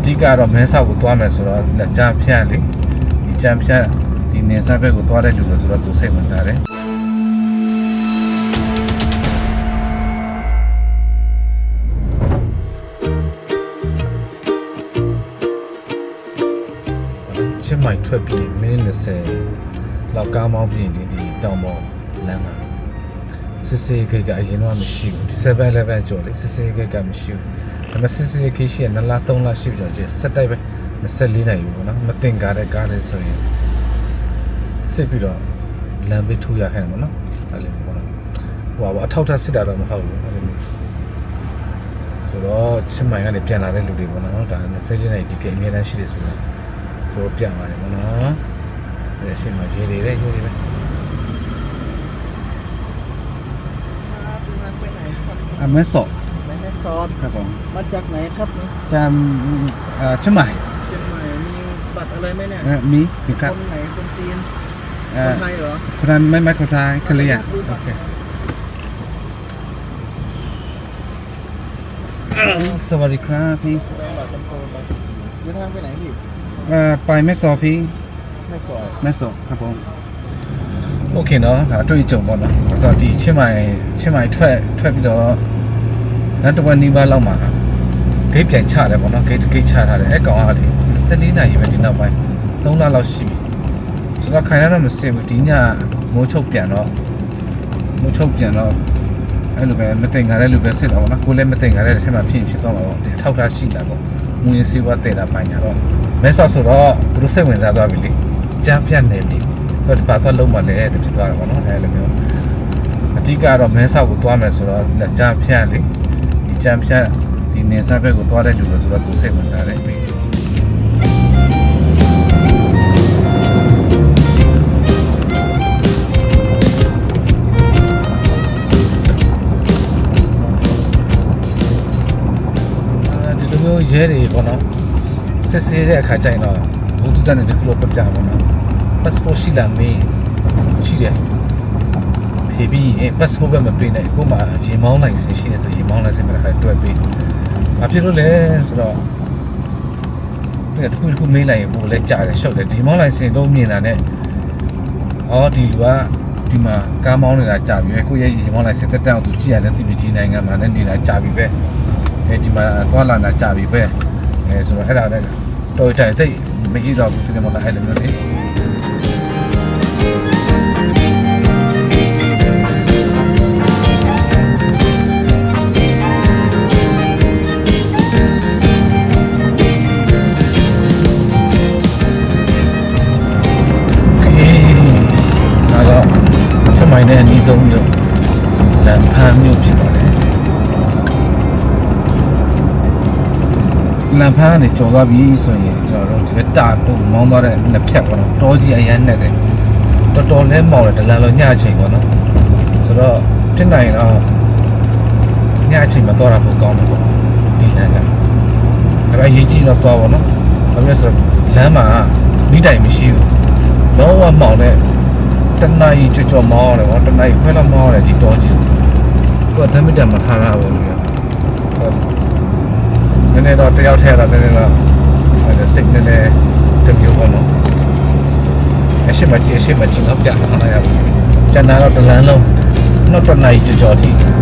တိကတော့မဲဆောက်ကိုသွားမယ်ဆိုတော့ကြံဖြန့်လေဒီကြံဖြန့်ဒီနေစားဘက်ကိုသွားတဲ့လူတွေဆိုတော့ကိုစိတ်ဝင်စားတယ်ချင်းမိုင်ထွက်ပြီးမိနစ်20လောက်ကားမောင်းပြီးဒီတောင်ပေါ်လမ်းမှာစစ်စေးဂိတ်ကအရင်တော့မရှိဘူးဒီ7-11ကျော်လေစစ်စေးဂိတ်ကမရှိဘူးဒါပေမဲ့စစ်စေးဂိတ်ရှိရ2လ3လရှိကျော်ကျဆက်တိုက်ပဲ24နိုင်ပြီပေါ့နော်မတင်ကားတဲ့ကားလေးဆိုရင်စစ်ပြီးတော့လမ်းပေးထူရခိုင်းတယ်ပေါ့နော်အဲ့လိုပေါ့နော်ဟိုအထောက်ထပ်စစ်တာတော့မဟုတ်ဘူးအဲ့လိုမျိုးဆိုတော့ချင်းမိုင်ကနေပြန်လာတဲ့လူတွေပေါ့နော်ဒါ24နိုင်ဒီကိအမြဲတမ်းရှိတယ်ဆိုတော့တို့ပြန်ပါတယ်ပေါ့နော်အဲ့ရှင်းမှာရေးတွေပဲရေးတွေပဲအမဲဆော့ไม่ซอส ครับผม มาจากไหนครับนี่ จำเชียงใหม่ เชียงใหม่มีบัตรอะไรไหมเนี่ย มีครับ คนไหนคนจีนคนไทยเหรอ คนนั้นไม่คนไทยคนเรียนโอเคสวัสดีครับพี่ บัตรคอนโทรลไปเดินทางไปไหนพี่ ไปแม่สอพี่ ไม่ซอย แม่สอครับผมโอเคเนาะဒါတွေ့ကြုံပေါ့နော်ဆိုတော့ဒီချင်းမိုင်ထွက်ပြီးတော့နောက်တစ်วันနီးပါးလောက်မှာဂိတ်ပြန်ချတယ်ပေါ့နော်ဂိတ်ချထားတယ်အဲ့ကောင်ကလေ14နာရီပဲဒီနောက်ပိုင်း3လလောက်ရှိပြီဆိုတော့ခိုင်ရတော့မစစ်ဘူးဒီညမိုးချုပ်ပြန်တော့အဲ့လိုပဲမတင်ကြတဲ့လူပဲစစ်တော့ပေါ့နော်ကိုလည်းမတင်ကြတဲ့တစ်ထက်မှဖြစ်သွားမှာပေါ့ဒီထောက်ထားရှိတာပေါ့မူရင်းစီဝါတဲ့တာပိုင်းကတော့မဲဆော့ဆိုတော့သူတို့စိတ်ဝင်စားသွားပြီလေကြမ်းပြတ်နေပြီဆိုတော့ဒီပါသွားလုံးမလဲတဲ့ဖြစ်သွားတာပေါ့နော်အဲ့လိုမျိုးအဓိကတော့မဲဆောက်ကိုသွားမယ်ဆိုတော့ကြမ်းဖြန့်လေဒီကြမ်းဖြန့်ဒီနေစားဘက်ကိုသွားတဲ့လူတွေဆိုတော့ကိုစိတ်ဝင်စားတယ်ပြီရဲတွေပေါ့နော်စစ်ဆေးတဲ့အခါကျရင်တော့ဘူတူတန်တဲ့ဒီလိုပြပြပေါ့နော် passport ရှိလားမေးရှိတယ်ဖြေပြီးpassport ပဲမပေးနဲ့ကို့မှာရေမောင်းလိုင်စင်ရှိနေဆိုရေမောင်းလိုင်စင်ပဲတစ်ခါတွဲပေးဘာဖြစ်လို့လဲဆိုတော့ဒီတခုမေးလိုက်ရင်ကိုလည်းကြားတယ်ရှုပ်တယ်ဒီမောင်းလိုင်စင်တော့မြင်တာနဲ့ဒီလူကဒီမှာကားမောင်းနေတာကြာပြီပဲကိုရဲ့ရေမောင်းလိုင်စင်တက်အောင်သူကြည့်ရတယ်ဒီပြည်နိုင်ငံမှာလည်းနေတာကြာပြီပဲဒီမှာသွားလာတာကြာပြီပဲဆိုတော့အဲ့ဒါလည်းတော်တိုင်သိမကြည့်တော့ဘူးဒီမှာလည်းအဲ့လိုမျိုးလေစမိုင်းနဲ့အနည်းဆုံးမြို့လမ်းဖမ်းမြို့ဖြစ်ပါတယ်လမ်းဖမ်းကနေကျော်သွားပြီဆိုရင်ကျွန်တော်တို့ဒီတာပုံမောင်းသွားတဲ့နှစ်ဖြတ်ပေါ့နော်တောကြီးအရန်နဲ့တယ်တော်တော်လဲမောင်းတယ်ဒလန်လိုညအချိန်ပေါ့နော်ဆိုတော့ဖြစ်နိုင်တော့ညအချိန်မှာတော့တာပိုကောင်းတယ်ပေါ့ဒီလမ်းကဒါပေမဲ့ရေးကြည့်တော့သွားပေါ့နော်ဘာဖြစ်လဲဆိုတော့လမ်းမှာမိတိုင်မရှိဘူးလုံးဝမောင်းတဲ့တနအီကြော်မောင်းတယ်ပေါ့တနအီခွဲလောက်မောင်းတယ်ဒီတောကြီးကိုဓာတ်မီတာမထားတာပဲလို့ပြောနည်းနည်းတော့တယောက်ထဲတော့နည်းနည်းတော့စိတ်နည်းနည်းတမျိုးပေါ့နော်အရှိမကြီးတော့ပြထားရဘူးကျန်တာတော့တလန်းလုံးနောက်တနအီကြော်ထိ